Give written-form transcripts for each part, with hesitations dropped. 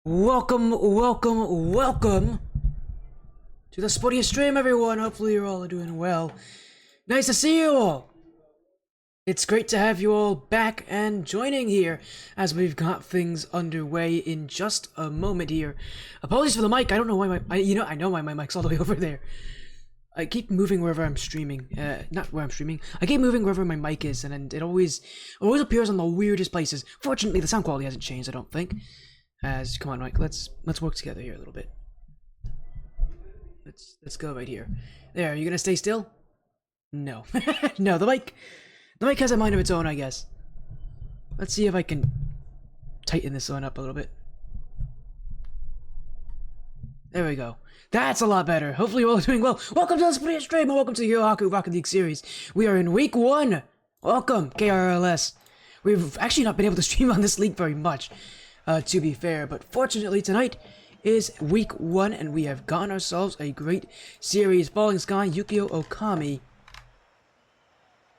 Welcome to the sportiest stream, everyone. Hopefully you're all doing well. Nice to see you all. It's great to have you all back and joining here as we've got things underway in just a moment here. Apologies for the mic. I don't know why I know why my mic's all the way over there. I keep moving wherever I'm streaming. Not where I'm streaming. I keep moving wherever my mic is, and it always appears on the weirdest places. Fortunately, the sound quality hasn't changed, I don't think. Come on, Mike. Let's work together here a little bit. Let's go right here. There. You gonna stay still? No. No. The mic has a mind of its own, I guess. Let's see if I can tighten this one up a little bit. There we go. That's a lot better. Hopefully you're all doing well. Welcome to the Split Stream, and welcome to the Kyohaku Rocket League series. We are in week 1. Welcome, KRLS. We've actually not been able to stream on this league very much, to be fair, but fortunately tonight is week 1, and we have gotten ourselves a great series. Falling Sky, Ukiyo, Okami.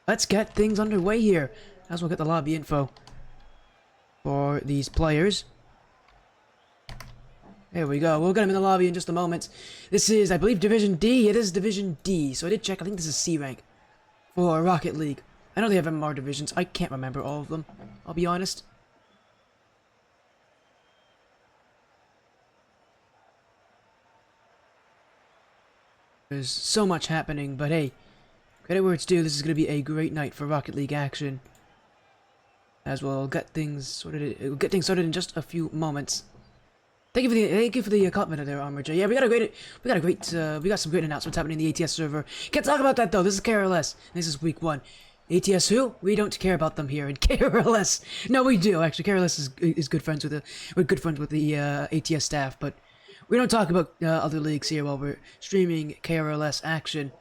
Let's get things underway here, as we'll get the lobby info for these players. There we go. We'll get them in the lobby in just a moment. This is, I believe, Division D. It is Division D, so I did check. I think this is C rank for Rocket League. I know they have MMR divisions. I can't remember all of them, I'll be honest. There's so much happening, but hey, credit where it's due. This is going to be a great night for Rocket League action, as we'll get things sorted. We'll get things started in just a few moments. Thank you for the compliment there, Armor J. Yeah, we got some great announcements happening in the ATS server. Can't talk about that though. This is KRLS. This is week 1. ATS who? We don't care about them here in KRLS. No, we do actually. KRLS is good friends with the ATS staff, but we don't talk about other leagues here while we're streaming KRLS action.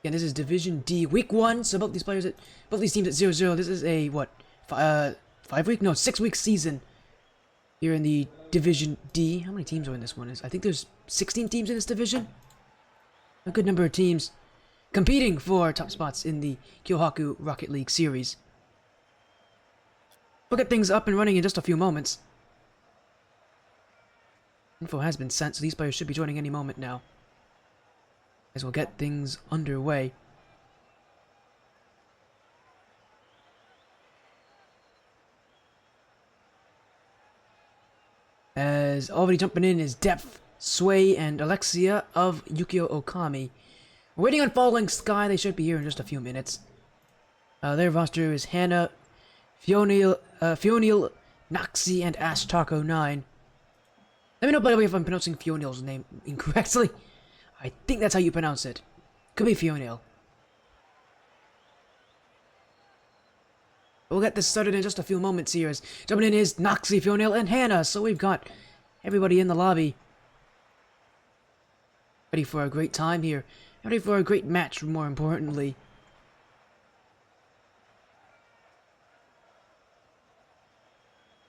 Again, this is Division D, week 1. So both these teams at 0-0. This is a what? 6-week season here in the Division D. How many teams are in this one? I think there's 16 teams in this division. A good number of teams competing for top spots in the Kyohaku Rocket League series. We'll get things up and running in just a few moments. Info has been sent, so these players should be joining any moment now, as we'll get things underway. As already jumping in is Depth, Sway, and Alexia of Ukiyo Okami. We're waiting on Falling Sky. They should be here in just a few minutes. Their roster is Hannah, Fionil, Noxy, and Ash Taco 9. Let me know, by the way, if I'm pronouncing Fionil's name incorrectly. I think that's how you pronounce it. Could be Fionil. We'll get this started in just a few moments here. As jumping in is Noxy, Fionil, and Hannah. So we've got everybody in the lobby, ready for a great time here. Ready for a great match, more importantly.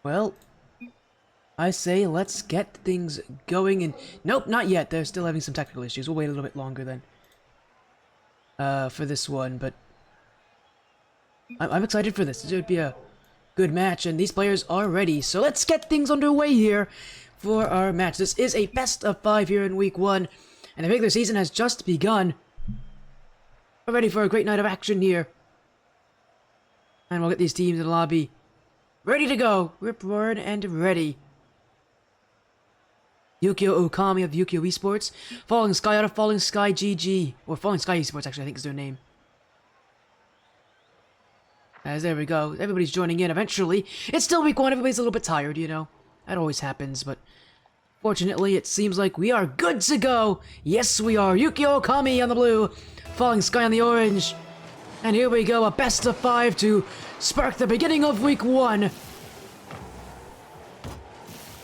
Well, I say let's get things going, and nope, not yet. They're still having some technical issues. We'll wait a little bit longer then for this one, but I'm excited for this. It should be a good match, and these players are ready. So let's get things underway here for our match. This is a best of 5 here in week 1, and the regular season has just begun. We're ready for a great night of action here, and we'll get these teams in the lobby ready to go. Rip roaring and ready. Ukiyo Okami of Ukiyo Esports. Falling Sky out of Falling Sky GG. Or Falling Sky Esports, actually, I think is their name. As there we go. Everybody's joining in eventually. It's still week 1. Everybody's a little bit tired, you know. That always happens, but fortunately, it seems like we are good to go. Yes, we are. Ukiyo Okami on the blue. Falling Sky on the orange. And here we go. A best of 5 to spark the beginning of week 1.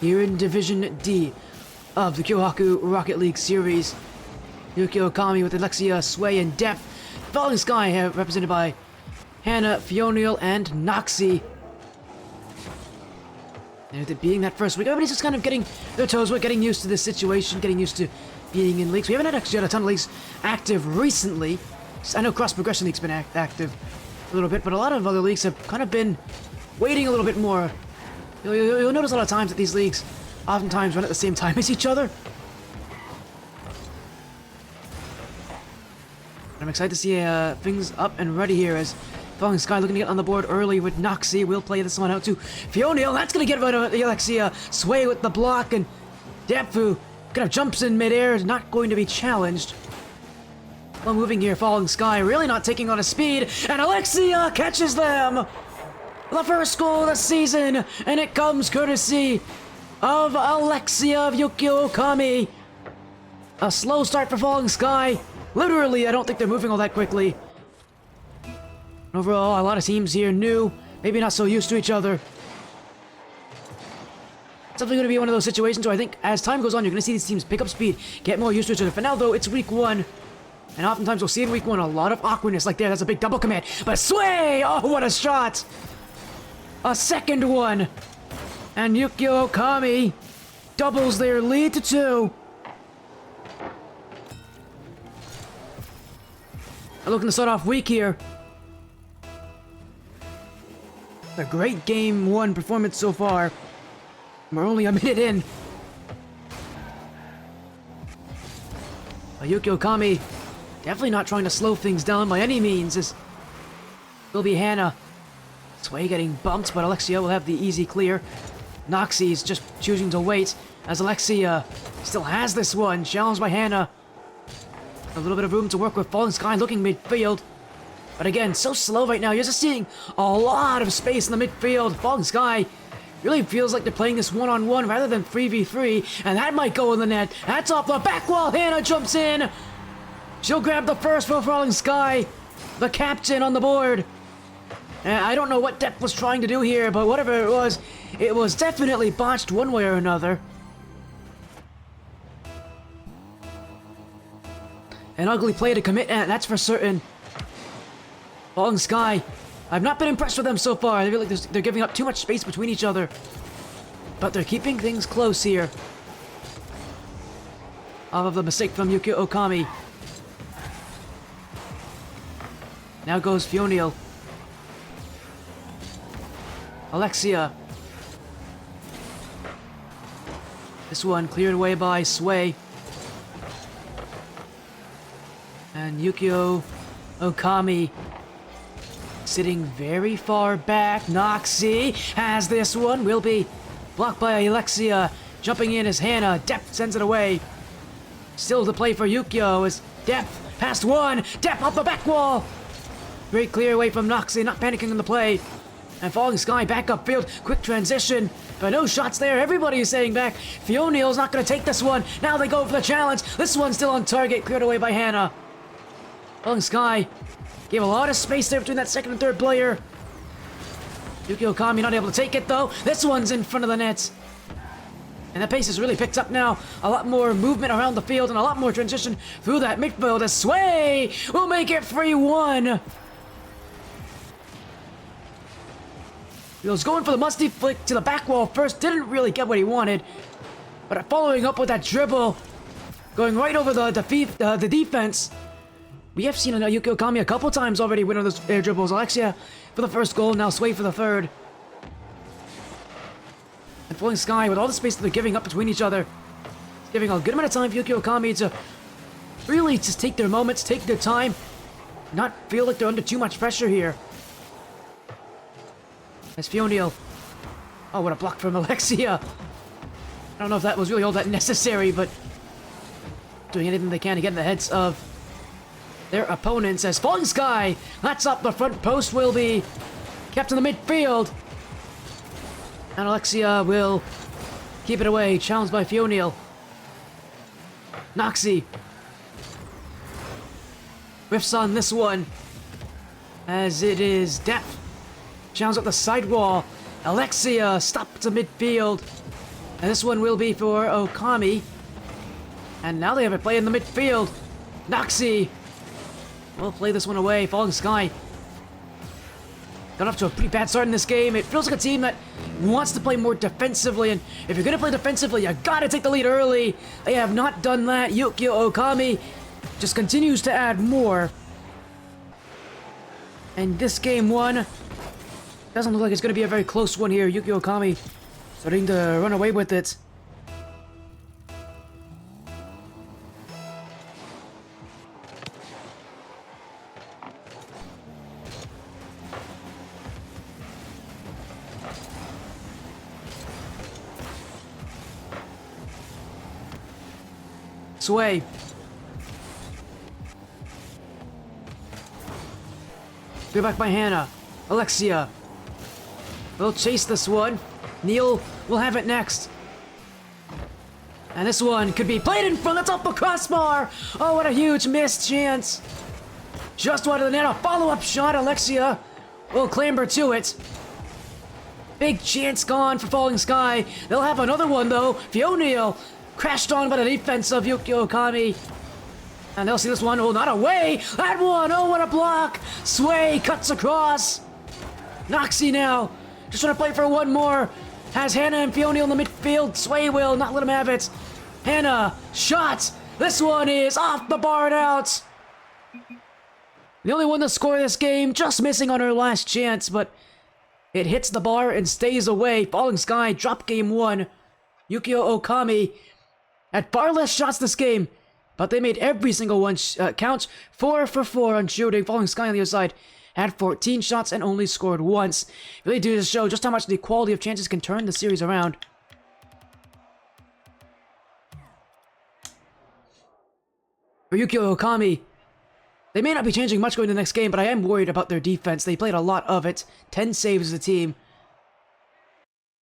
Here in Division D of the Kyohaku Rocket League series. Ukiyo Okami with Alexia, Sway, and Depth. Falling Sky represented by Hannah, Fionil, and Noxy. And with it being that first week, everybody's just kind of getting their toes wet, getting used to this situation, getting used to being in leagues. We haven't actually had a ton of leagues active recently. I know Cross Progression League's been active a little bit, but a lot of other leagues have kind of been waiting a little bit more. You'll notice a lot of times that these leagues oftentimes run at the same time as each other. I'm excited to see things up and ready here as Falling Sky looking to get on the board early with Noxie. We'll play this one out to Fionil. That's going to get rid of Alexia. Sway with the block, and Depfu kind of jumps in midair. Is not going to be challenged. Well, moving here, Falling Sky really not taking on a speed, and Alexia catches them! The first goal of the season, and it comes courtesy of Alexia of Ukiyo Okami. A slow start for Falling Sky. Literally, I don't think they're moving all that quickly. Overall, a lot of teams here new, maybe not so used to each other. It's definitely going to be one of those situations where I think as time goes on, you're going to see these teams pick up speed, get more used to each other. For now, though, it's week 1. And oftentimes we'll see in week 1 a lot of awkwardness like there. That's a big double command. But Sway! Oh, what a shot! A second one! And Ukiyo Okami doubles their lead to 2. They're looking to start off weak here. A great game 1 performance so far. We're only a minute in. Ukiyo Okami definitely not trying to slow things down by any means. This will be Hannah. Sway getting bumped, but Alexia will have the easy clear. Noxie's just choosing to wait as Alexia still has this one. Challenged by Hannah. A little bit of room to work with. Falling Sky looking midfield. But again, so slow right now. You're just seeing a lot of space in the midfield. Falling Sky really feels like they're playing this one-on-one rather than 3v3. And that might go in the net. That's off the back wall. Hannah jumps in. She'll grab the first for Falling Sky. The captain on the board. I don't know what Depp was trying to do here, but whatever it was definitely botched one way or another. An ugly play to commit, that's for certain. Falling Sky, I've not been impressed with them so far. I feel like they're giving up too much space between each other. But they're keeping things close here. Off of the mistake from Ukiyo Okami. Now goes Fionil. Alexia. This one cleared away by Sway. And Ukiyo Okami sitting very far back. Noxie has this one. Will be blocked by Alexia. Jumping in as Hannah. Depth sends it away. Still to play for Ukiyo as Depth past one. Depth off the back wall. Great clear away from Noxie. Not panicking on the play. And Falling Sky back upfield. Quick transition. But no shots there. Everybody is saying back. Fionil's not going to take this one. Now they go for the challenge. This one's still on target. Cleared away by Hannah. Falling Sky gave a lot of space there between that second and third player. Ukiyo Okami not able to take it though. This one's in front of the net. And the pace has really picked up now. A lot more movement around the field and a lot more transition through that midfield as Sway will make it 3-1. He was going for the musty flick to the back wall first. Didn't really get what he wanted. But following up with that dribble. Going right over the defense. We have seen Ukiyo Okami a couple times already win on those air dribbles. Alexia for the first goal, now Sway for the third. And Falling Sky with all the space that they're giving up between each other. It's giving a good amount of time for Ukiyo Okami to really just take their moments, take their time. Not feel like they're under too much pressure here. As Fionil. Oh, what a block from Alexia. I don't know if that was really all that necessary, but doing anything they can to get in the heads of their opponents as Falling Sky. That's up the front post will be kept in the midfield. And Alexia will keep it away. Challenged by Fionil. Noxie whiffs on this one as it is Depth. Challenge up the side wall. Alexia stopped to midfield. And this one will be for Okami. And now they have a play in the midfield. Noxie will play this one away. Falling Sky got off to a pretty bad start in this game. It feels like a team that wants to play more defensively. And if you're going to play defensively, you got to take the lead early. They have not done that. Ukiyo Okami just continues to add more. And this game 1 doesn't look like it's going to be a very close one here. Ukiyo Okami starting to run away with it. Sway. Go back by Hannah. Alexia. We'll chase this one. Neil will have it next. And this one could be played in front. That's off the crossbar. Oh, what a huge missed chance. Just wide of the net. A follow-up shot. Alexia will clamber to it. Big chance gone for Falling Sky. They'll have another one, though. Fiona crashed on by the defense of Ukiyo Okami. And they'll see this one. Oh, not away. That one. Oh, what a block. Sway cuts across. Noxie now. Just trying to play for one more. Has Hannah and Fiona in the midfield. Sway will not let him have it. Hannah, shot. This one is off the bar and out. The only one to score this game, just missing on her last chance, but it hits the bar and stays away. Falling Sky drop game one. Ukiyo Okami had far less shots this game, but they made every single one count. 4 for 4 on shooting. Falling Sky on the other side had 14 shots and only scored once. Really do just show just how much the quality of chances can turn the series around. For Ukiyo Okami, they may not be changing much going to the next game, but I am worried about their defense. They played a lot of it. 10 saves as a team.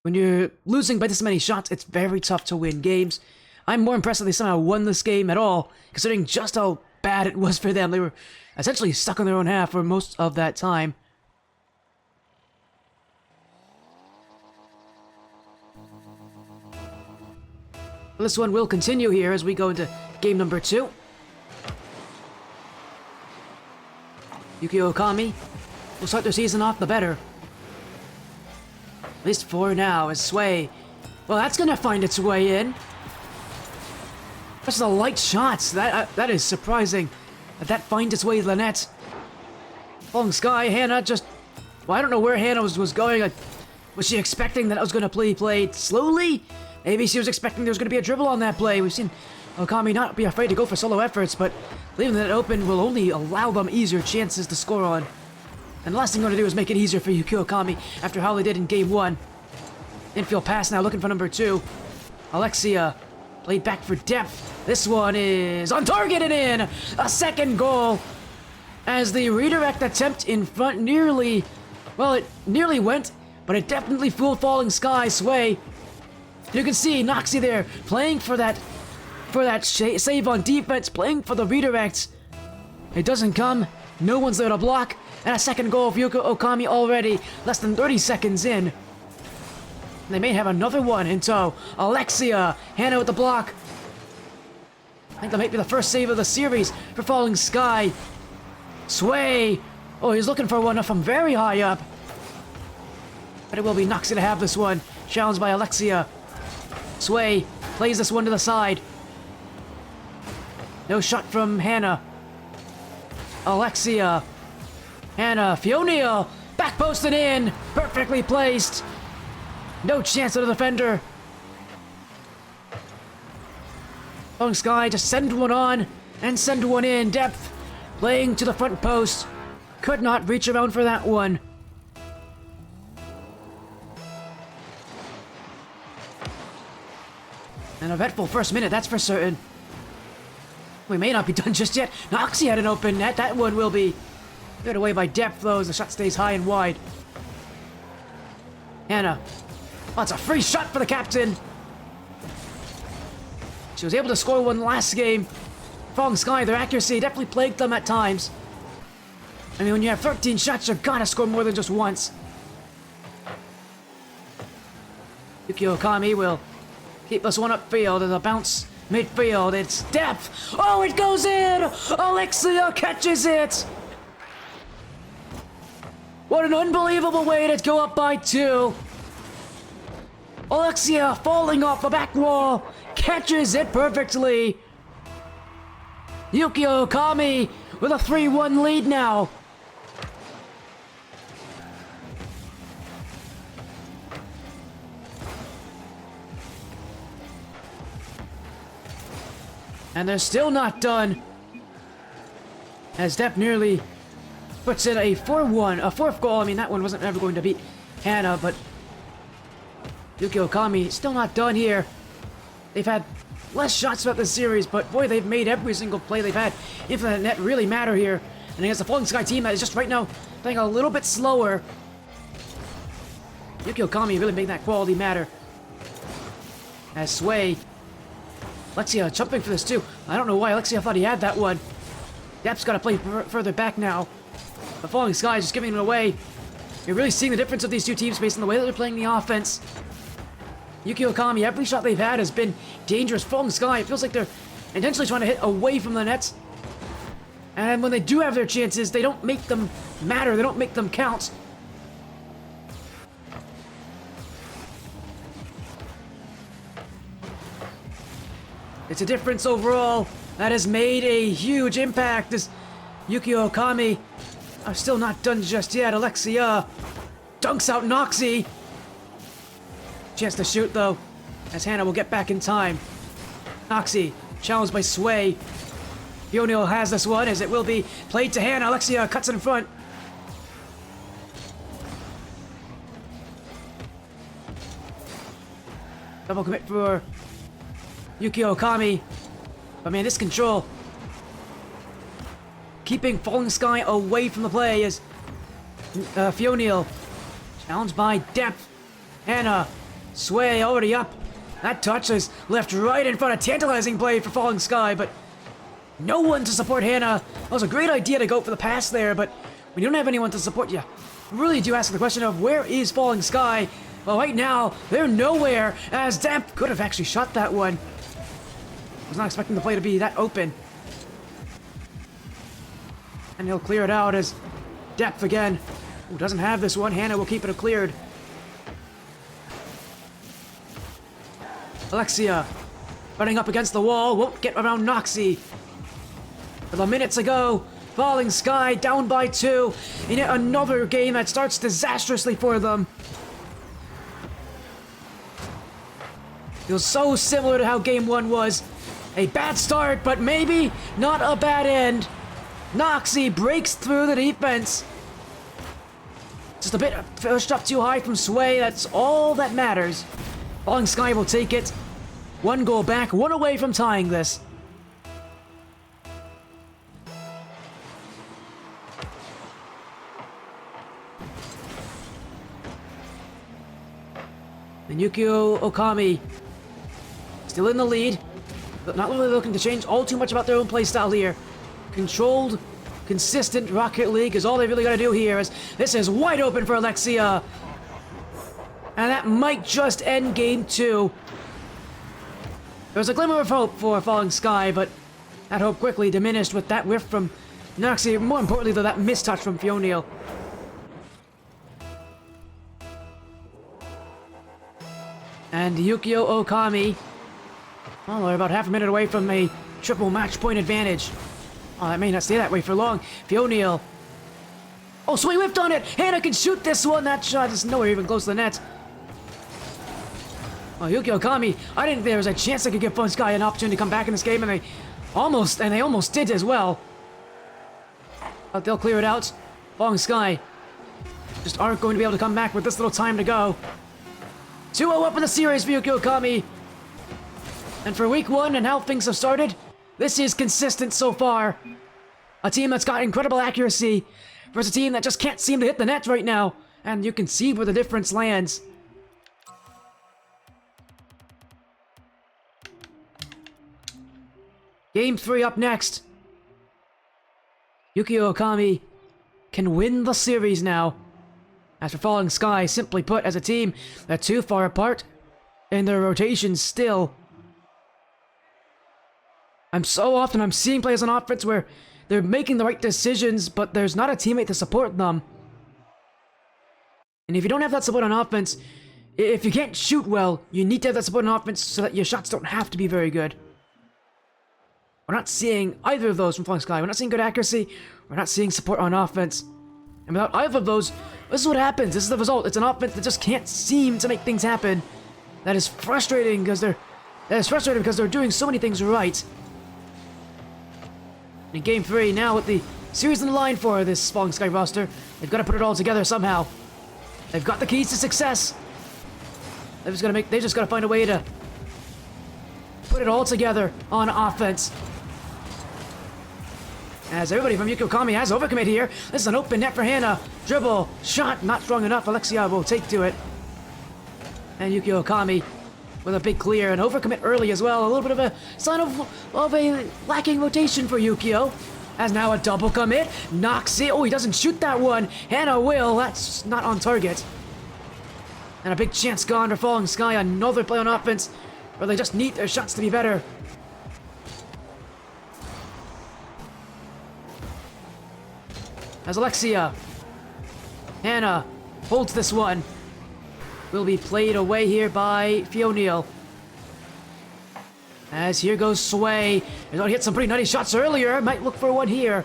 When you're losing by this many shots, it's very tough to win games. I'm more impressed that they somehow won this game at all, considering just how bad it was for them. They were essentially stuck on their own half for most of that time. This one will continue here as we go into game number 2. Ukiyo Okami will start their season off the better. At least for now, as Sway. Well, that's gonna find its way in. Just the light shots. That is surprising. That finds its way to the net. Falling Sky, Hannah just... Well, I don't know where Hannah was going. Was she expecting that I was gonna play played slowly? Maybe she was expecting there was gonna be a dribble on that play. We've seen Okami not be afraid to go for solo efforts, but leaving that open will only allow them easier chances to score on. And the last thing you want to do is make it easier for Ukiyo Okami after how they did in game 1. Infield pass now, looking for number 2. Alexia played back for depth. This one is on target and in! A second goal! As the redirect attempt in front nearly... Well, it nearly went, but it definitely fooled Falling Sky. Sway. You can see Noxie there playing for that save on defense, playing for the redirect. It doesn't come. No one's there to block. And a second goal for Ukiyo Okami already, less than 30 seconds in. They may have another one in tow. Alexia, Hannah with the block. I think that might be the first save of the series for Falling Sky. Sway. Oh, he's looking for one from very high up. But it will be Noxie to have this one. Challenged by Alexia. Sway plays this one to the side. No shot from Hannah. Alexia. Hannah. Fiona. Back posted in. Perfectly placed. No chance of the defender. Falling Sky to send one on and send one in. Depth. Playing to the front post. Could not reach around for that one. An eventful first minute, that's for certain. We may not be done just yet. Noxie had an open net. That one will be cleared away by Depth, though, as the shot stays high and wide. Hannah. Oh, it's a free shot for the captain. She was able to score one last game. Falling Sky, their accuracy definitely plagued them at times. I mean, when you have 13 shots, you've got to score more than just once. Ukiyo Okami will keep this one upfield as a bounce midfield. It's Depth. Oh, it goes in! Alexia catches it! What an unbelievable way to go up by 2. Alexia falling off the back wall. Catches it perfectly. Ukiyo Okami with a 3-1 lead now. And they're still not done. As Depp nearly puts in a 4-1, a 4th goal. I mean, that one wasn't ever going to beat Hannah, but Ukiyo Okami still not done here. They've had less shots throughout this series, but boy, they've made every single play they've had into the net really matter here. And against the Falling Sky team that is just right now playing a little bit slower, Okami really made that quality matter. As Sway, Alexia jumping for this too. I don't know why Alexia thought he had that one. Depp's got to play further back now. The Falling Sky is just giving it away. You're really seeing the difference of these two teams based on the way that they're playing the offense. Okami, every shot they've had has been dangerous. Falling Sky, it feels like they're intentionally trying to hit away from the nets. And when they do have their chances, they don't make them matter. They don't make them count. It's a difference overall that has made a huge impact. As Okami are still not done just yet. Alexia dunks out Noxie. Chance to shoot though, as Hannah will get back in time. Noxie challenged by Sway. O'Neal has this one as it will be played to Hannah. Alexia cuts in front. Double commit for Okami. But man, this control. Keeping Falling Sky away from the play is O'Neal. Challenged by Depth. Hannah. Sway already up. That touch is left right in front of tantalizing play for Falling Sky, but no one to support Hannah. That was a great idea to go for the pass there, but when you don't have anyone to support you, really do ask the question of where is Falling Sky? Well, right now, they're nowhere, as Damp could have actually shot that one. Was not expecting the play to be that open. And he'll clear it out as Depth again. Who doesn't have this one. Hannah will keep it cleared. Alexia running up against the wall, won't get around Noxie. With a minute to go, Falling Sky down by 2 in yet another game that starts disastrously for them. Feels so similar to how game 1 was. A bad start, but maybe not a bad end. Noxie breaks through the defense. Just a bit pushed up too high from Sway, that's all that matters. Falling Sky will take it. 1 goal back, 1 away from tying this. And Ukiyo Okami still in the lead, but not really looking to change all too much about their own playstyle here. Controlled, consistent Rocket League is all they really got to do here, as this is wide open for Alexia. And that might just end game 2. There was a glimmer of hope for Falling Sky, but that hope quickly diminished with that whiff from Noxie. More importantly, though, that mistouch from O'Neal. And Ukiyo Okami, well, they're about half a minute away from a triple match point advantage. Oh, that may not stay that way for long. O'Neal. Oh, Sway whipped on it! Hannah can shoot this one! That shot is nowhere even close to the net. Well, Ukiyo Okami, I didn't think there was a chance they could give Falling Sky an opportunity to come back in this game, and they almost did as well. But they'll clear it out. Falling Sky just aren't going to be able to come back with this little time to go. 2-0 up in the series for Ukiyo Okami. And for week 1 and how things have started, this is consistent so far. A team that's got incredible accuracy versus a team that just can't seem to hit the net right now. And you can see where the difference lands. Game 3 up next. Ukiyo Okami can win the series now. As for Falling Sky, simply put, as a team, they're too far apart in their rotations still. I'm seeing players on offense where they're making the right decisions, but there's not a teammate to support them. And if you don't have that support on offense, if you can't shoot well, you need to have that support on offense so that your shots don't have to be very good. We're not seeing either of those from Falling Sky. We're not seeing good accuracy. We're not seeing support on offense. And without either of those, this is what happens. This is the result. It's an offense that just can't seem to make things happen. That is frustrating because they're doing so many things right. In Game 3, now with the series on the line for this Falling Sky roster, they've got to put it all together somehow. They've got the keys to success. They just got to find a way to put it all together on offense. As everybody from Okami has overcommit here. This is an open net for Hannah. Dribble, shot, not strong enough. Alexia will take to it. And Okami with a big clear and overcommit early as well. A little bit of a sign of a lacking rotation for Ukiyo. As now a double commit. Knocks it. Oh, he doesn't shoot that one. Hannah will. That's not on target. And a big chance gone for Falling Sky. Another play on offense where they just need their shots to be better. As Alexia. Hannah holds this one. Will be played away here by Fionneal. As here goes Sway. He's already hit some pretty nutty shots earlier. Might look for one here.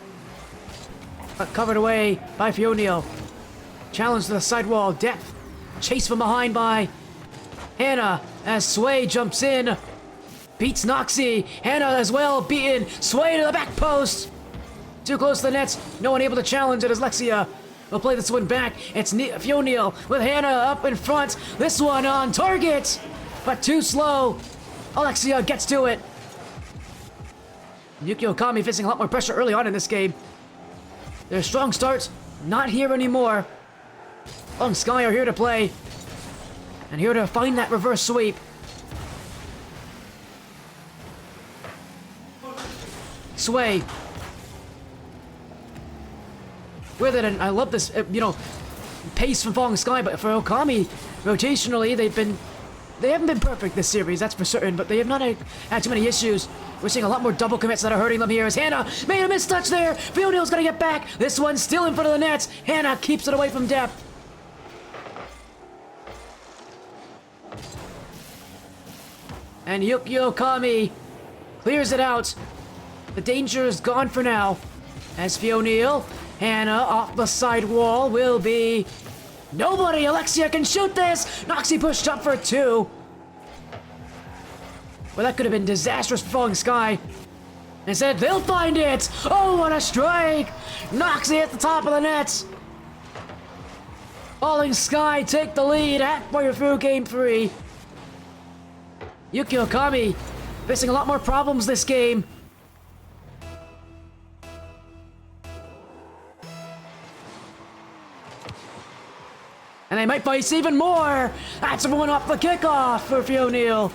But covered away by Fionneal. Challenge to the sidewall. Depth. Chase from behind by Hannah. As Sway jumps in. Beats Noxie. Hannah as well beaten. Sway to the back post. Too close to the nets. No one able to challenge it as Lexia will play this one back. It's Fionneal with Hannah up in front. This one on target, but too slow. Alexia gets to it. Okami facing a lot more pressure early on in this game. Their strong start, not here anymore. Falling Sky are here to play. And here to find that reverse sweep. Sway. With it, and I love this, pace from Falling Sky, but for Okami, rotationally, they haven't been perfect this series, that's for certain, but they have not had too many issues. We're seeing a lot more double commits that are hurting them here as Hannah made a mistouch there. Fionneal's gonna get back. This one's still in front of the nets. Hannah keeps it away from depth. And Okami clears it out. The danger is gone for now. As Fionneal, Hannah off the side wall will be nobody. Alexia can shoot this. Noxie pushed up for two. Well, that could have been disastrous for Falling Sky. Instead, they'll find it. Oh, what a strike. Noxie at the top of the net. Falling Sky take the lead halfway through game 3. Okami facing a lot more problems this game. And they might face even more! That's one off the kickoff for Fionneal.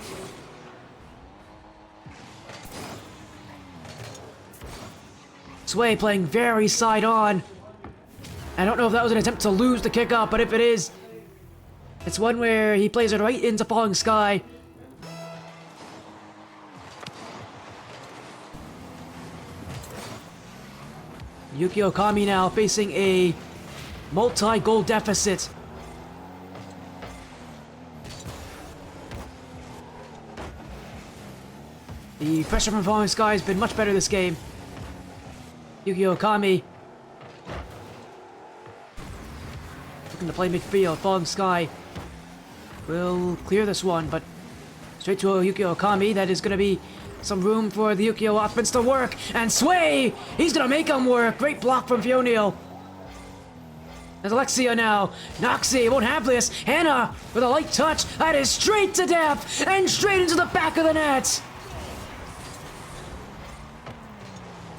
Sway playing very side on. I don't know if that was an attempt to lose the kickoff, but if it is, it's one where he plays it right into Falling Sky. Okami now facing a multi-goal deficit. The pressure from Falling Sky has been much better this game. Okami looking to play midfield. Falling Sky will clear this one, but straight to Okami. That is going to be some room for the Ukiyo offense to work. And Sway! He's going to make him work. Great block from Fionneal. There's Alexia now. Noxie won't have this. Hannah with a light touch. That is straight to depth and straight into the back of the net.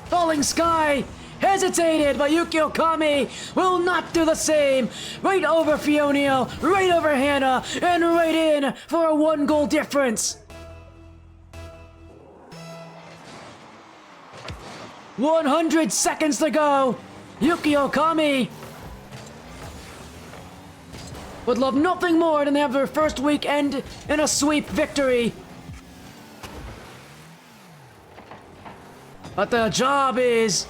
Falling Sky hesitated, but Okami will not do the same. Right over Fionneal, right over Hannah, and right in for a 1-goal difference. 100 seconds to go. Okami would love nothing more than to have their first weekend in a sweep victory. But the job is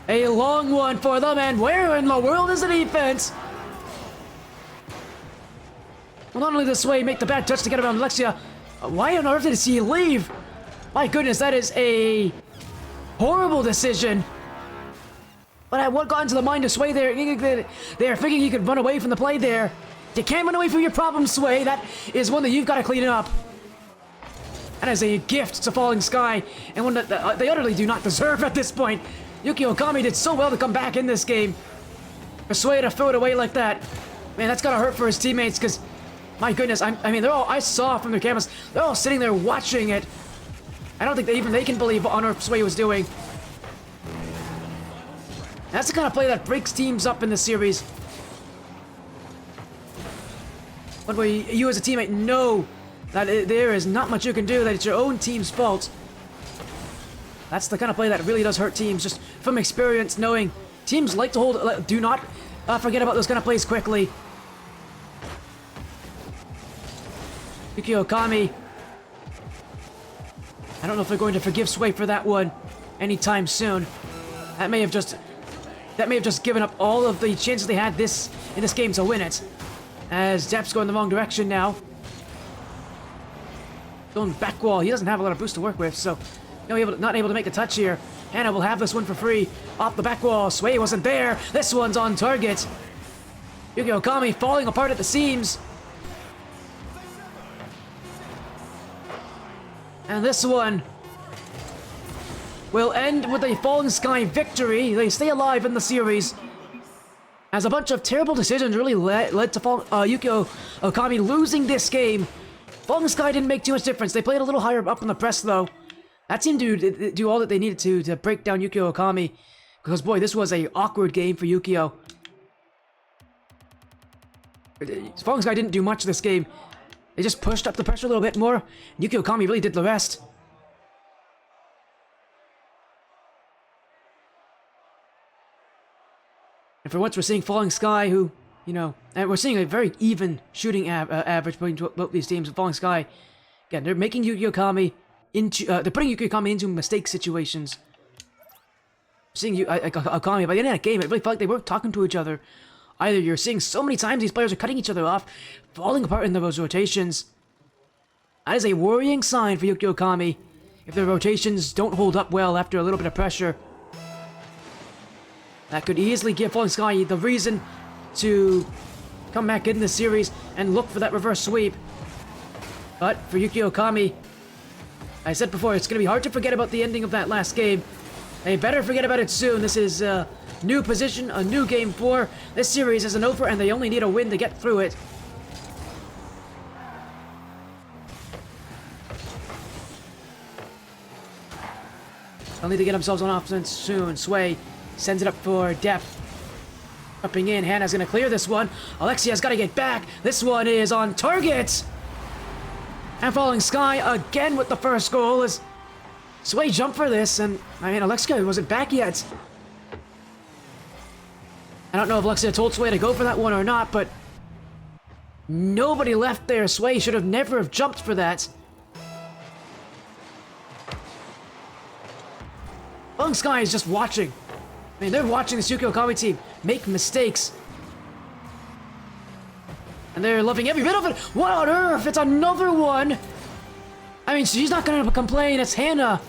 a long one for them, and where in the world is the defense? Well, not only does Sway make the bad touch to get around Alexia, why on earth did he leave? My goodness, that is a horrible decision. But what got into the mind of Sway there? They're thinking he could run away from the play there. You can't run away from your problems, Sway. That is one that you've got to clean up. That is a gift to Falling Sky, and one that they utterly do not deserve at this point. Okami did so well to come back in this game. For Sway to throw it away like that, man, that's gotta hurt for his teammates, because, my goodness, I mean, I saw from their cameras, they're all sitting there watching it. I don't think even they can believe what on earth Sway was doing. That's the kind of play that breaks teams up in the series. One way you as a teammate know that there is not much you can do, that it's your own team's fault. That's the kind of play that really does hurt teams, just from experience, knowing teams like to hold, do not forget about those kind of plays quickly. Ukiyo, Okami. I don't know if they're going to forgive Sway for that one anytime soon. That may have just given up all of the chances they had in this game to win it. As Depp's going the wrong direction now. Going back wall. He doesn't have a lot of boost to work with, so not able to make the touch here. Hannah will have this one for free. Off the back wall. Sway wasn't there. This one's on target. Ukiyo, Okami falling apart at the seams. And this one will end with a Falling Sky victory. They stay alive in the series. As a bunch of terrible decisions really led to Ukiyo, Okami losing this game. Falling Sky didn't make too much difference. They played a little higher up in the press, though. That seemed to do all that they needed to break down Ukiyo, Okami. Because, boy, this was a awkward game for Ukiyo. Falling Sky didn't do much this game. They just pushed up the pressure a little bit more. Ukiyo, Okami really did the rest. And for once, we're seeing Falling Sky, who, and we're seeing a very even shooting average between both these teams. Falling Sky, again, they're making Ukiyo, Okami into, they're putting Ukiyo, Okami into mistake situations. Seeing Okami, by the end of that game, it really felt like they weren't talking to each other. Either you're seeing so many times these players are cutting each other off, falling apart in those rotations. That is a worrying sign for Ukiyo, Okami if their rotations don't hold up well after a little bit of pressure. That could easily give Falling Sky the reason to come back in the series and look for that reverse sweep. But for Ukiyo, Okami, I said before, it's going to be hard to forget about the ending of that last game. They better forget about it soon. This is a new position, a new game 4. This series isn't over, and they only need a win to get through it. They'll need to get themselves on offense soon. Sway sends it up for depth. Upping in, Hannah's gonna clear this one. Alexia's gotta get back. This one is on target! And Falling Sky again with the first goal as Sway jumped for this, and Alexia wasn't back yet. I don't know if Alexia told Sway to go for that one or not, but nobody left there. Sway should have never have jumped for that. Falling Sky is just watching. They're watching this Ukiyo, Okami team make mistakes. And they're loving every bit of it. What on earth? It's another one! She's not gonna complain. It's Hannah.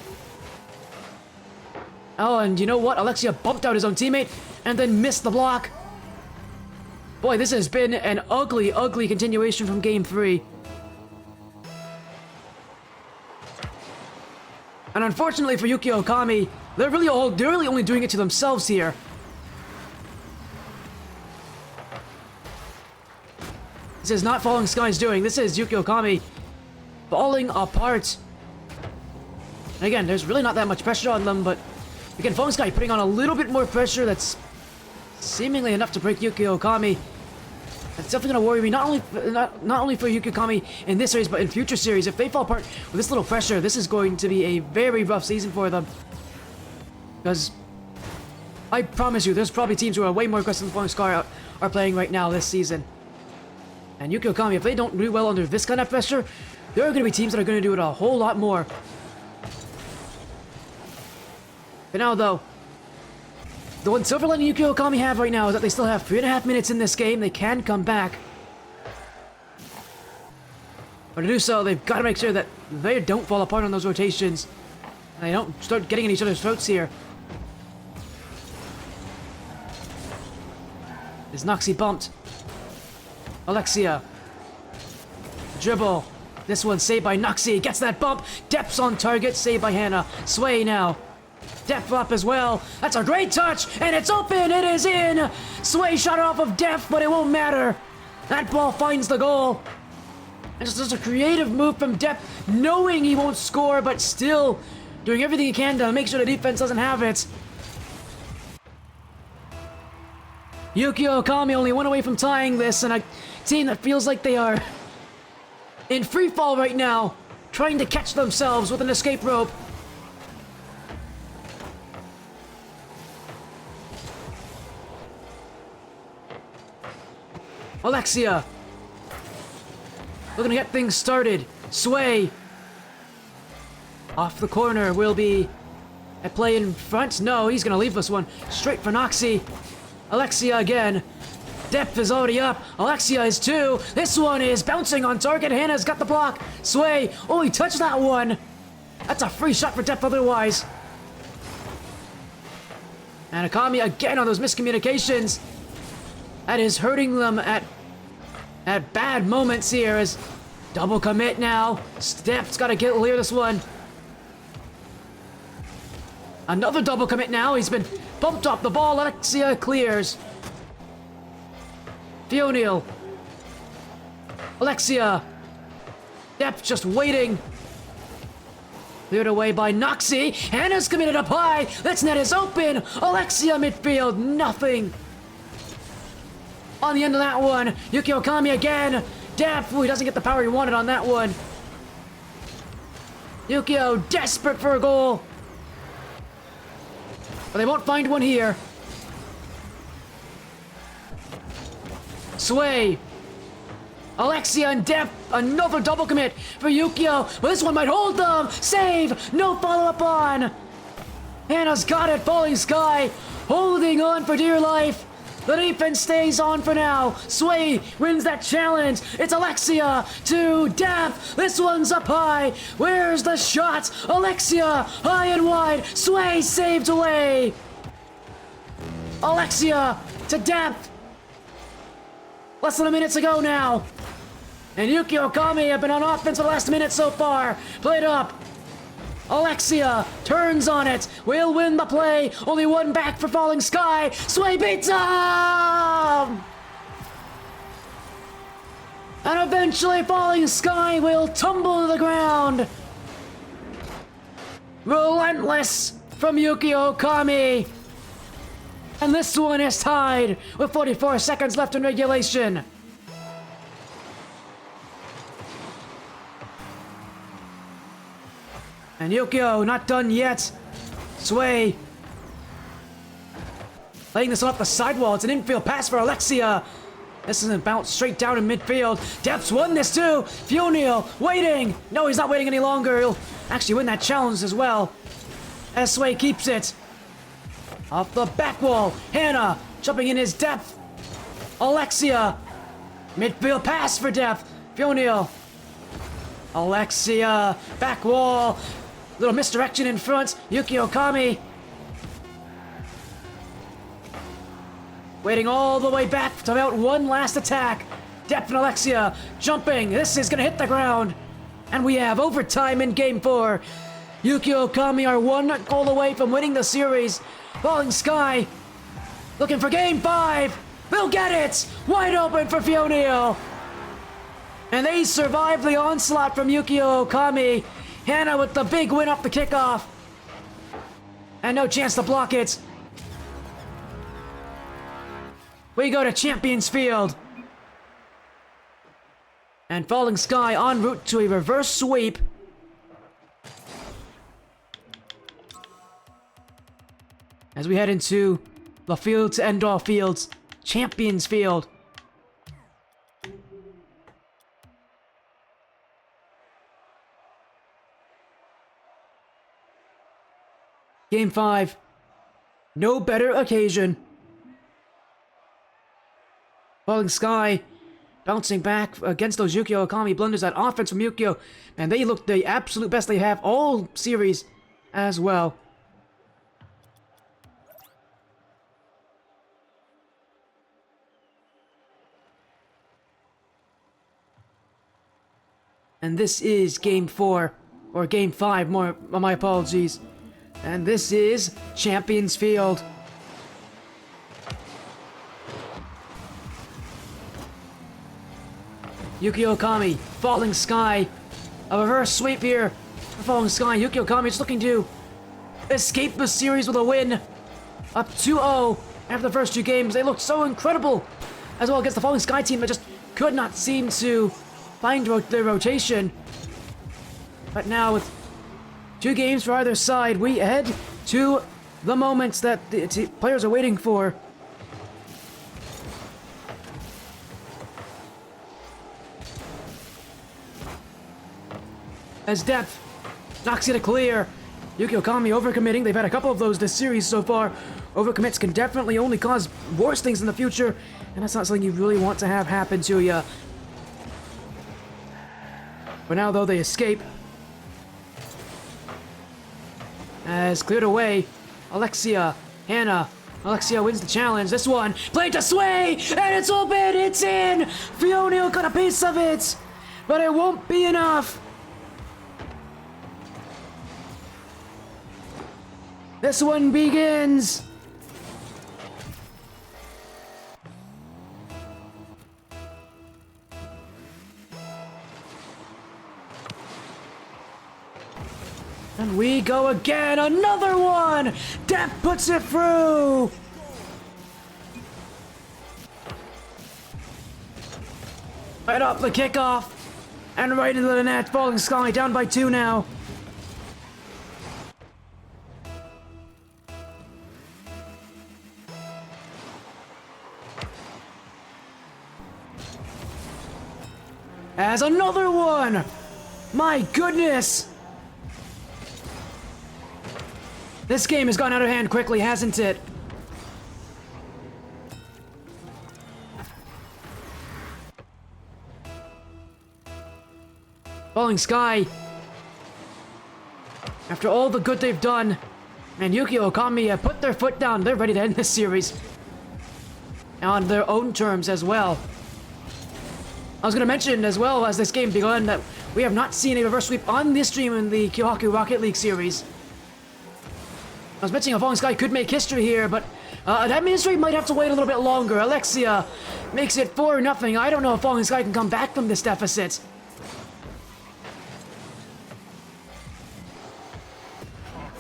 Oh, and you know what? Alexia bumped out his own teammate and then missed the block. Boy, this has been an ugly, ugly continuation from Game 3. And unfortunately for Ukiyo, Okami, they're really only doing it to themselves here. This is not Falling Sky's doing. This is Ukiyo, Okami falling apart. And again, there's really not that much pressure on them, but again, Falling Sky putting on a little bit more pressure that's seemingly enough to break Ukiyo, Okami. That's definitely going to worry me, not only for Ukiyo, Okami in this series, but in future series. If they fall apart with this little pressure, this is going to be a very rough season for them. Because I promise you, there's probably teams who are way more aggressive than Falling Sky are playing right now this season. And Ukiyo, Okami, if they don't do well under this kind of pressure, there are going to be teams that are going to do it a whole lot more. For now, though, the one silver lining Ukiyo, Okami have right now is that they still have 3.5 minutes in this game. They can come back. But to do so, they've got to make sure that they don't fall apart on those rotations. And they don't start getting in each other's throats here. Is Noxie bumped? Alexia. Dribble. This one saved by Noxie. Gets that bump. Depth's on target. Saved by Hannah. Sway now. Depth up as well. That's a great touch. And it's open. It is in. Sway shot it off of Depth, but it won't matter. That ball finds the goal. And just a creative move from Depth, knowing he won't score, but still doing everything he can to make sure the defense doesn't have it. Ukiyo Okami only one away from tying this, and a team that feels like they are in free fall right now, trying to catch themselves with an escape rope. Alexia looking to get things started. Sway off the corner will be at play in front. No, he's gonna leave this one straight for Noxie. Alexia again. Depth is already up. Alexia is too. This one is bouncing on target. Hannah's got the block. Sway. Oh, he touched that one. That's a free shot for Depth otherwise. And Okami again on those miscommunications. That is hurting them at bad moments here as double commit now. Depth's got to clear this one. Another double commit now. He's been bumped off the ball. Alexia clears. Fionil. Alexia. Depth just waiting. Cleared away by Noxie. Hannah's committed up high. This net is open. Alexia midfield. Nothing. On the end of that one. Ukiyo Okami again. Depth. Ooh, he doesn't get the power he wanted on that one. Ukiyo desperate for a goal. But they won't find one here. Sway. Alexia and Depth. Another double commit for Ukiyo. But this one might hold them. Save. No follow-up on. Hannah's got it. Falling Sky. Holding on for dear life. The defense stays on for now. Sway wins that challenge. It's Alexia to Depth. This one's up high. Where's the shot? Alexia high and wide. Sway saved away. Alexia to Depth. Less than a minute to go now. And Ukiyo Okami have been on offense for the last minute so far. Played up. Alexia turns on it. Will win the play. Only one back for Falling Sky. Sway beats him! And eventually Falling Sky will tumble to the ground. Relentless from Ukiyo Okami. And this one is tied with 44 seconds left in regulation. And Ukiyo not done yet. Sway laying this off the sidewall. It's an infield pass for Alexia. This isn't bounced straight down in midfield. Depth's won this too. Fionil waiting. No, he's not waiting any longer. He'll actually win that challenge as well. As Sway keeps it. Off the back wall. Hannah jumping in his Depth. Alexia. Midfield pass for Depth. Fionil. Alexia. Back wall. Little misdirection in front. Ukiyo Okami. Waiting all the way back to about one last attack. Depth and Alexia jumping. This is going to hit the ground. And we have overtime in Game 4. Ukiyo Okami are one goal away from winning the series. Falling Sky looking for Game 5. They'll get it. Wide open for Fionil. And they survive the onslaught from Ukiyo Okami. Hannah with the big win off the kickoff. And no chance to block it. We go to Champions Field. And Falling Sky en route to a reverse sweep. As we head into the field to end all fields. Champions Field. Game 5. No better occasion. Falling Sky bouncing back against those Ukiyo Okami blunders. That offense from Ukiyo. And they look the absolute best they have all series as well. And this is Game 4. Or Game 5, more, my apologies. And this is Champions Field. Ukiyo Okami, Falling Sky. A reverse sweep here for Falling Sky. Ukiyo Okami is looking to escape the series with a win. Up 2-0 after the first two games. They looked so incredible as well against the Falling Sky team that just could not seem to find their rotation. But now with 2 games for either side, we head to the moments that the players are waiting for. As Depth knocks it a clear. Ukiyo Okami overcommitting. They've had a couple of those this series so far. Overcommits can definitely only cause worse things in the future, and that's not something you really want to have happen to you. But now, though, they escape. As cleared away, Alexia, Hannah. Alexia wins the challenge. This one, played to Sway, and it's open, it's in! Fiona got a piece of it, but it won't be enough. This one begins. And we go again, another one! Depp puts it through! Right off the kickoff, and right into the net, Falling Sky down by 2 now. As another one! My goodness! This game has gone out of hand quickly, hasn't it? Falling Sky. After all the good they've done, and Ukiyo Okami put their foot down. They're ready to end this series. On their own terms as well. I was going to mention as well as this game begun that we have not seen a reverse sweep on this stream in the Kyohaku Rocket League series. I was mentioning a Falling Sky could make history here, but that history might have to wait a little bit longer. Alexia makes it 4-0. I don't know if Falling Sky can come back from this deficit.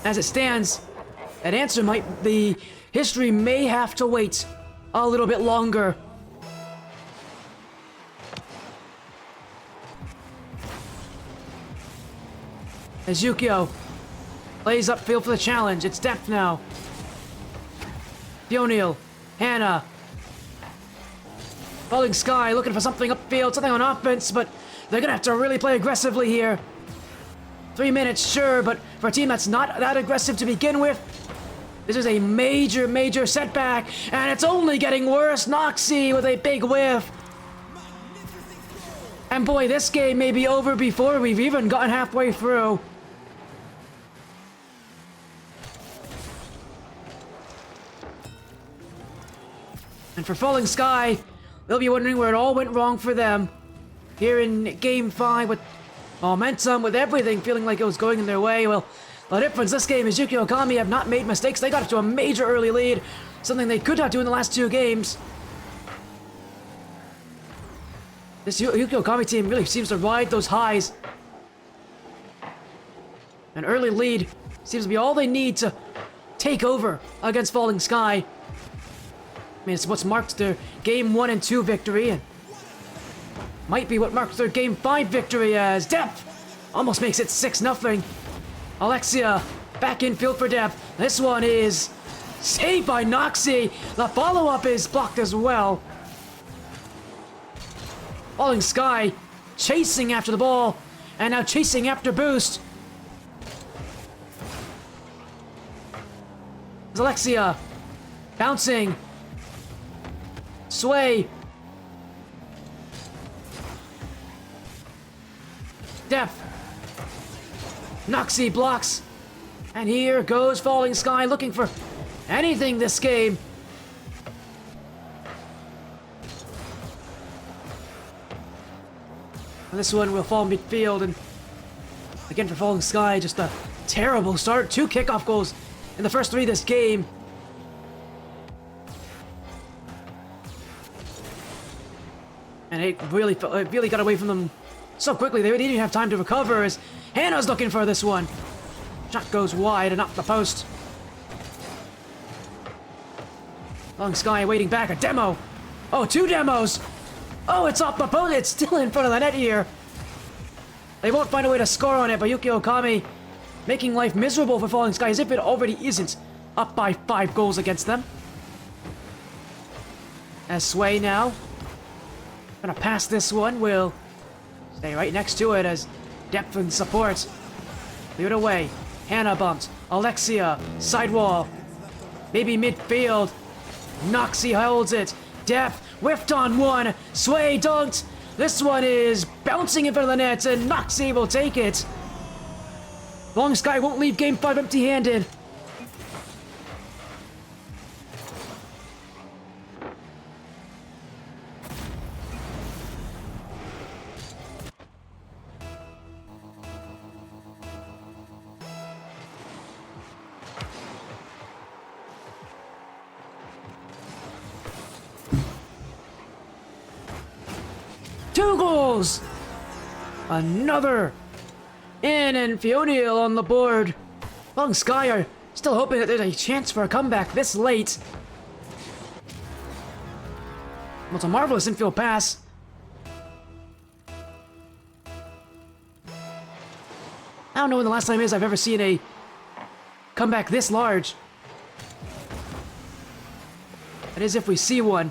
As it stands, that answer the history may have to wait a little bit longer. As Ukiyo plays upfield for the challenge, it's Depth now. O'Neal, Hannah. Falling Sky looking for something upfield, something on offense, but they're gonna have to really play aggressively here. 3 minutes, sure, but for a team that's not that aggressive to begin with, this is a major, major setback, and it's only getting worse. Noxie with a big whiff. And boy, this game may be over before we've even gotten halfway through. And for Falling Sky, they'll be wondering where it all went wrong for them. Here in Game 5 with momentum, with everything feeling like it was going in their way. Well, the difference this game is Ukiyo Okami have not made mistakes. They got up to a major early lead, something they could not do in the last 2 games. This Ukiyo Okami team really seems to ride those highs. An early lead seems to be all they need to take over against Falling Sky. I mean, it's what's marked their Game 1 and 2 victory, and might be what marks their Game 5 victory as Depth almost makes it 6-0. Alexia back in field for Depth. This one is saved by Noxie. The follow-up is blocked as well. Falling Sky chasing after the ball, and now chasing after Boost. As Alexia bouncing. Sway. Depth. Noxie blocks. And here goes Falling Sky looking for anything this game. And this one will fall midfield, and again for Falling Sky, just a terrible start. 2 kickoff goals in the first 3 of this game. And it really got away from them so quickly. They didn't even have time to recover as Hannah's looking for this one. Shot goes wide and up the post. Long Sky waiting back. A demo. Oh, 2 demos. Oh, it's off the post. It's still in front of the net here. They won't find a way to score on it, but Ukiyo Okami making life miserable for Falling Sky as if it already isn't, up by 5 goals against them. As Sway now gonna pass this one, will stay right next to it as depth and support. Cleared away. Hannah bumped. Alexia, sidewall. Maybe midfield. Noxie holds it. Depth, whiffed on one. Sway dunked. This one is bouncing in front of the net, and Noxie will take it. Long Sky won't leave Game 5 empty-handed. Two goals! Another! In and Fionniel on the board. Long Sky are still hoping that there's a chance for a comeback this late. Well, it's a marvelous infield pass. I don't know when the last time is I've ever seen a comeback this large. That is if we see one.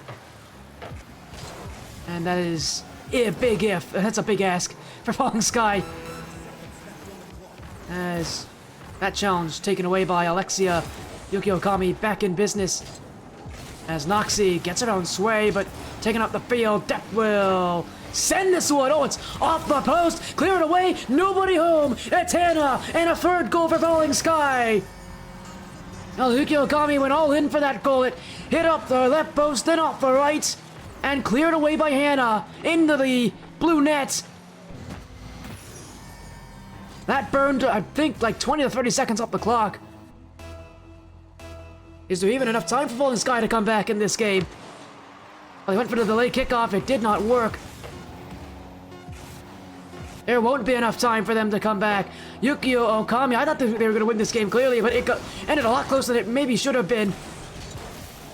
And that is a big if. That's a big ask for Falling Sky. As that challenge taken away by Alexia, Ukiyo Okami back in business. As Noxie gets it on Sway, but taking up the field, Depp will send this one. Oh, it's off the post, clear it away, nobody home. It's Hannah, and a 3rd goal for Falling Sky. Well, Ukiyo Okami went all in for that goal. It hit up the left post, then off the right, and cleared away by Hannah into the blue net. That burned, I think, like 20 to 30 seconds off the clock. Is there even enough time for Falling Sky to come back in this game? Well, they went for the delay kickoff. It did not work. There won't be enough time for them to come back. Ukiyo Okami, I thought they were going to win this game clearly, but it ended a lot closer than it maybe should have been.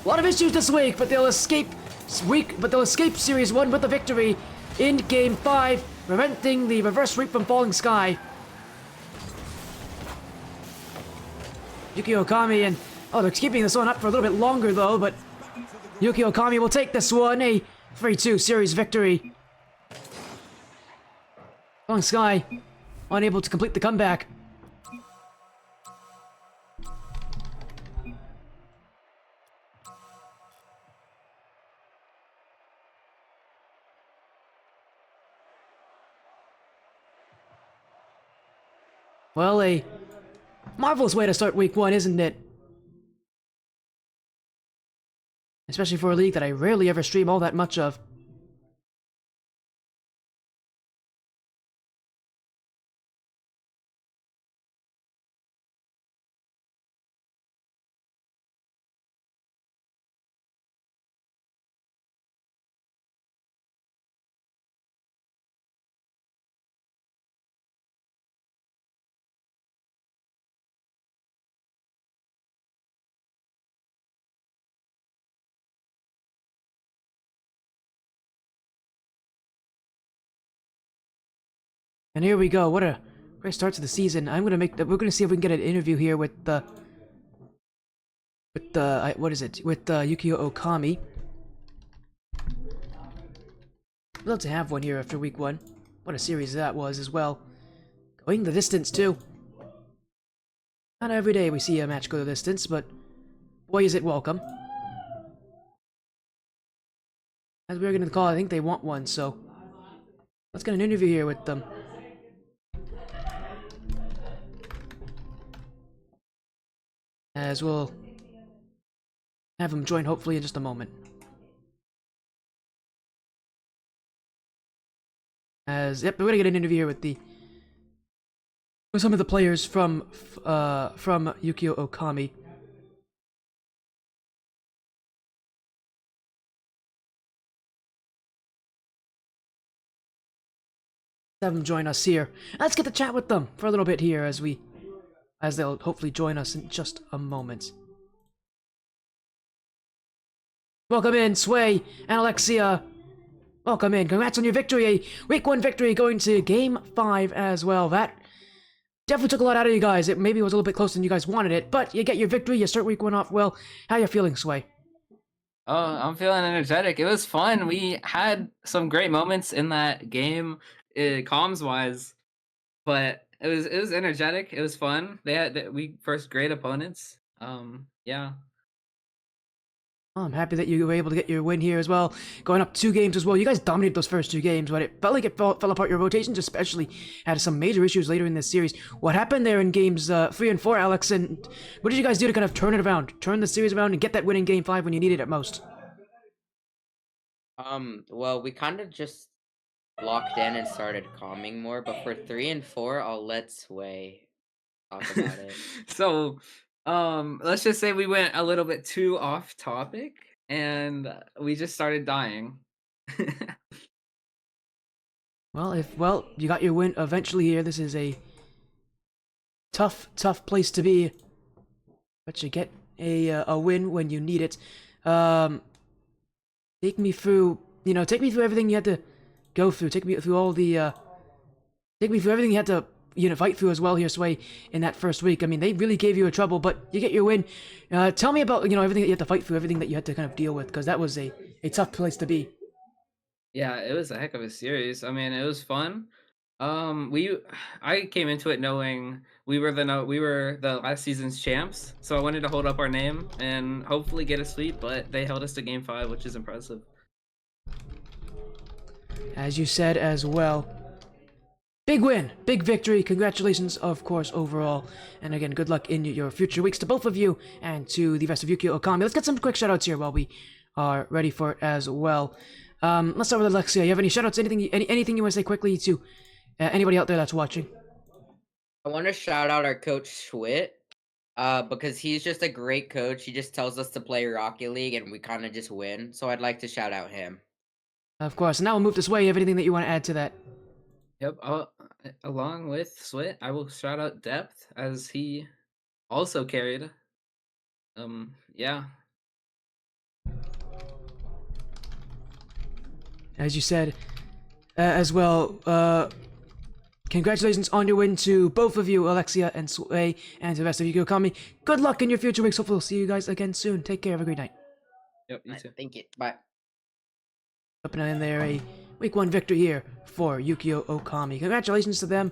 A lot of issues this week, but they'll escape Series 1 with a victory in Game 5, preventing the reverse sweep from Falling Sky. Ukiyo Okami and... Oh, they're keeping this one up for a little bit longer, though, but Ukiyo Okami will take this one, a 3-2 series victory. Falling Sky, unable to complete the comeback. Well, a marvelous way to start week 1, isn't it? Especially for a league that I rarely ever stream all that much of. And here we go. What a great start to the season. We're gonna see if we can get an interview here with Ukiyo Okami. We'd love to have one here after week 1. What a series that was as well. Going the distance too. Not every day we see a match go the distance, but boy is it welcome. As we were gonna call, I think they want one, so let's get an interview here with them. As we'll have him join hopefully in just a moment. Yep, we're gonna get an interview here with some of the players from Ukiyo Okami. have them join us here. Let's get to chat with them for a little bit here as they'll hopefully join us in just a moment. Welcome in, Sway and Alexia. Welcome in. Congrats on your victory. A week 1 victory going to game 5 as well. That definitely took a lot out of you guys. It maybe was a little bit closer than you guys wanted it, but you get your victory. You start week 1 off well. How you feeling, Sway? Oh, I'm feeling energetic. It was fun. We had some great moments in that game, comms wise, but it was energetic. It was fun. We first great opponents. Yeah. Oh, I'm happy that you were able to get your win here as well. Going up 2 games as well. You guys dominated those first 2 games, but it felt like it fell apart. Your rotations especially had some major issues later in this series. What happened there in games 3 and 4, Alex? And what did you guys do to kind of turn it around, turn the series around, and get that win in game 5 when you needed it most? Well, we kind of just locked in and started calming more, but for 3 and 4, I'll let Sway talk about it. So, let's just say we went a little bit too off topic, and we just started dying. Well, you got your win eventually here. This is a tough place to be, but you get a win when you need it. Take me through everything you had to go through. Take me through everything you had to fight through as well here, Sway, in that first week. I mean, they really gave you a trouble, but you get your win. Tell me about everything that you had to fight through, everything that you had to kind of deal with, because that was a tough place to be. Yeah, it was a heck of a series. I mean, it was fun. I came into it knowing we were the last season's champs, so I wanted to hold up our name and hopefully get a sweep, but they held us to game 5, which is impressive. As you said as well. Big win, big victory. Congratulations, of course, overall. And again, good luck in your future weeks to both of you and to the rest of Ukiyo Okami. Let's get some quick shoutouts here while we are ready for it as well. Let's start with Alexia. You have any shoutouts? Anything you want to say quickly to anybody out there that's watching? I want to shout out our coach Schwit, because he's just a great coach. He just tells us to play Rocket League, and we kind of just win. So I'd like to shout out him. Of course. Now we'll move this way. You have anything that you want to add to that? Yep. Along with Swit, I will shout out Depth as he also carried. Yeah. As you said, as well, congratulations on your win to both of you, Alexia and Sway, and to the rest of Ukiyo Okami. Good luck in your future weeks. Hopefully we'll see you guys again soon. Take care. Have a great night. Yep, you too. Thank you. Bye. Up and in there, a week 1 victory here for Ukiyo Okami. Congratulations to them,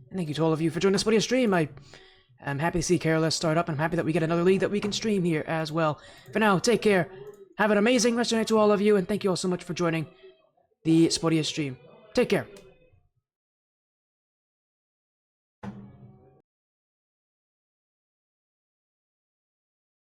and thank you to all of you for joining us for your stream. I am happy to see Careless start up, and I'm happy that we get another league that we can stream here as well. For now, take care. Have an amazing rest of the night to all of you, and thank you all so much for joining the Spodia stream. Take care.